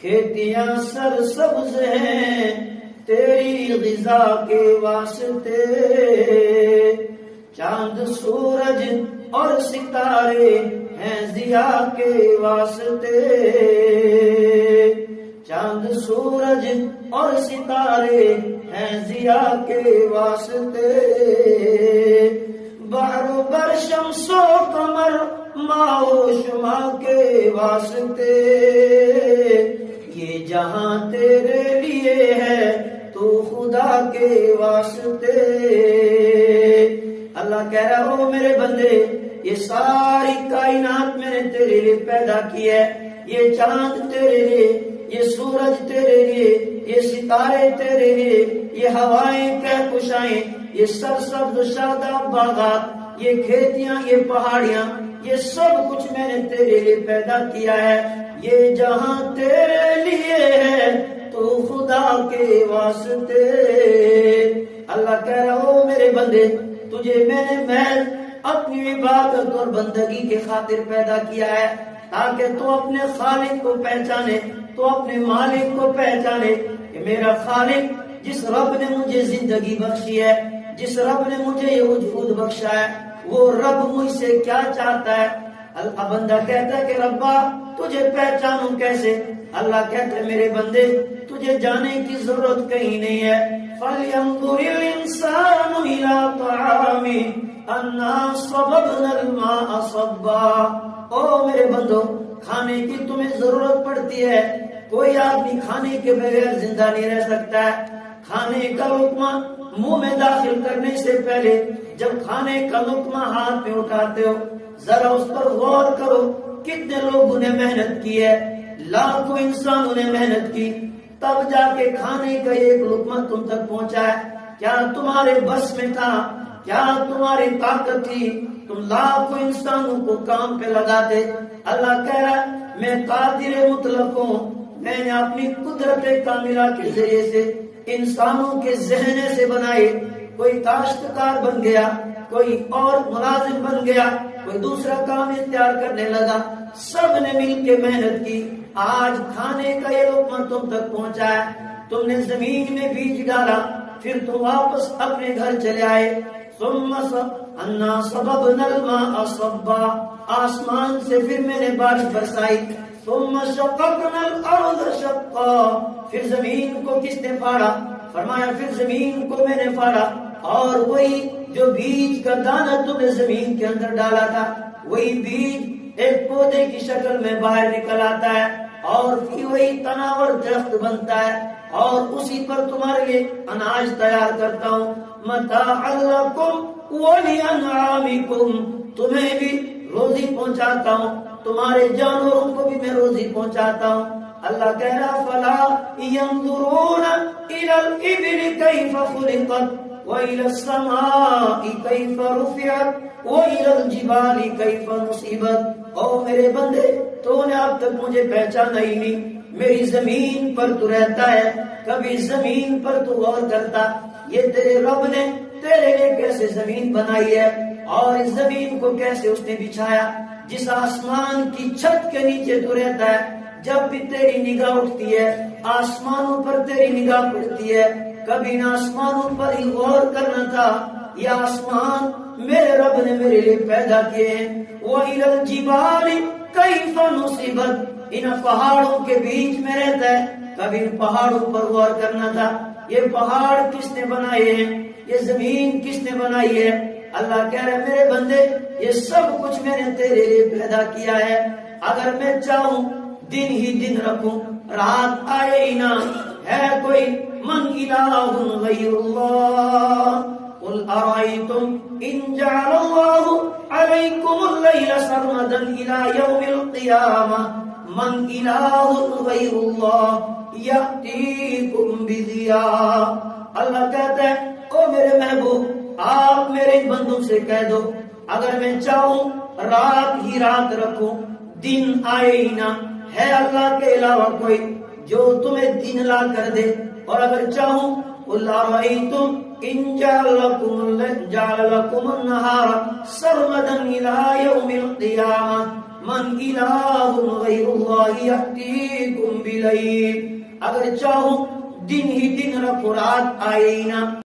کھیتیاں سرسبز ہیں تیری غذا کے واسطے، چاند سورج اور ستارے ہیں ضیا کے واسطے، چاند سورج اور ستارے ہیں ضیا کے واسطے، بحر و بر شمس و قمر ماہ و شمع کے واسطے، یہ جہاں تیرے لیے ہے تو خدا کے واسطے۔ اللہ کہہ رہا ہو میرے بندے، یہ ساری کائنات میں نے تیرے لیے پیدا کی ہے، یہ چاند تیرے لیے، یہ سورج تیرے لیے، یہ ستارے تیرے لیے، یہ ہوائیں کہکشائیں، یہ سرسبز شاداب باغات، یہ کھیتیاں، یہ پہاڑیاں، یہ سب کچھ میں نے تیرے لیے پیدا کیا ہے، یہ جہاں تیرے لیے ہے تو خدا کے واسطے۔ اللہ کہہ رہا ہو میرے بندے، تجھے میں نے محض اپنی عبادت اور بندگی کے خاطر پیدا کیا ہے، تاکہ تو اپنے خالق کو پہچانے، تو اپنے مالک کو پہچانے کہ میرا خالق جس رب نے مجھے زندگی بخشی ہے، جس رب نے مجھے یہ وجود بخشا ہے، وہ رب مجھ سے کیا چاہتا ہے۔ بندہ کہتا ہے کہ ربا تجھے پہچانوں کیسے؟ اللہ کہتا ہے میرے بندے تجھے جانے کی ضرورت کہیں نہیں ہے۔ فَلْيَنظُرِ الْإِنسَانُ إِلَىٰ طَعَامِهِ أَنَّا صَبَبْنَا الْمَاءَ صَبًّا۔ او میرے بندو، کھانے کی تمہیں ضرورت پڑتی ہے، کوئی آدمی کھانے کے بغیر زندہ نہیں رہ سکتا ہے۔ کھانے کا لقمہ منہ میں داخل کرنے سے پہلے جب کھانے کا لقمہ ہاتھ میں اٹھاتے ہو، ذرا اس پر غور کرو، کتنے لوگوں نے محنت کی ہے، لاکھوں انسانوں نے محنت کی، تب جا کے کھانے کا ایک لقمہ تم تک پہنچا ہے۔ کیا تمہارے بس میں تھا؟ کیا تمہاری طاقت تھی؟ تم لاکھوں انسانوں کو کام پہ لگاتے۔ اللہ کہہ رہا میں قادر مطلق ہوں، میں نے اپنی قدرت کاملہ کے ذریعے سے انسانوں کے ذہن سے بنائے، کوئی کاشتکار بن گیا، کوئی اور ملازم بن گیا، کوئی دوسرا کام اختیار کرنے لگا، سب نے مل کے محنت کی، آج کھانے کا یہ لقمہ تم تک پہنچا ہے۔ تم نے زمین میں بیج ڈالا، پھر تم واپس اپنے گھر چلے آئے۔ ثم انا صببنا الماء صبا، آسمان سے پھر میں نے بارش برسائی۔ ثم شققنا الارض شقا، پھر زمین کو کس نے پھاڑا؟ فرمایا پھر زمین کو میں نے پھاڑا، اور وہی جو بیج کا دانہ تم نے زمین کے اندر ڈالا تھا، وہی بیج ایک پودے کی شکل میں باہر نکل آتا ہے، اور پھر وہی تناور درخت بنتا ہے، اور اسی پر تمہارے لیے اناج تیار کرتا ہوں۔ متاعا لکم ولانعامکم، تمہیں بھی روزی پہنچاتا ہوں، تمہارے جانوروں کو بھی میں روزی پہنچاتا ہوں۔ اللہ کہہ رہا فلا ينظرون الى الابل كيف خلقت وإلى السماء كيف رفعت وإلى الجبال كيف نصبت۔ او میرے بندے، تو نے اب تک مجھے پہچانا ہی نہیں، میری زمین پر تو رہتا ہے، کبھی زمین پر تو غور کرتا، یہ تیرے رب نے تیرے لیے کیسے زمین بنائی ہے، اور اس زمین کو کیسے اس نے بچھایا، جس آسمان کی چھت کے نیچے تو رہتا ہے، جب بھی تیری نگاہ اٹھتی ہے آسمانوں پر تیری نگاہ پڑتی ہے، کبھی نہ آسمانوں پر ہی غور کرنا تھا، یہ آسمان میرے رب نے میرے لیے پیدا کیے ہیں۔ وَإِلَى الْجِبَالِ كَيْفَ نُصِبَتْ، ان پہاڑوں کے بیچ میں رہتا ہے، کبھی ان پہاڑوں پر غور کرنا تھا، یہ پہاڑ کس نے بنائے ہیں، یہ زمین کس نے بنائی ہے۔ اللہ کہہ رہے میرے بندے یہ سب کچھ میں نے تیرے لیے پیدا کیا ہے، اگر میں چاہوں دن ہی دن رکھوں، رات آئے ہی نہ، ہے کوئی من الہ غیر اللہ، قل ارائیتم ان جعل اللہ علیکم اللیل سرمدا الى یوم القیامہ من الہ غیر اللہ یأتیکم بضیاء۔ اللہ کہتا ہے او میرے محبوب، آپ میرے بندوں سے کہہ دو اگر میں چاہوں رات ہی رات رکھوں، دن آئے ہی نہ، ہے اللہ کے علاوہ کوئی جو تمہیں دن لا کر دے، اور اگر چاہوں قل ارائیتم ان جعل لکم النہار سرمدا الى یوم القیامہ من الہ غیر اللہ یأتیکم بلیل، اگر چاہو دن ہی دن رکھو رات آئے ہی نہ،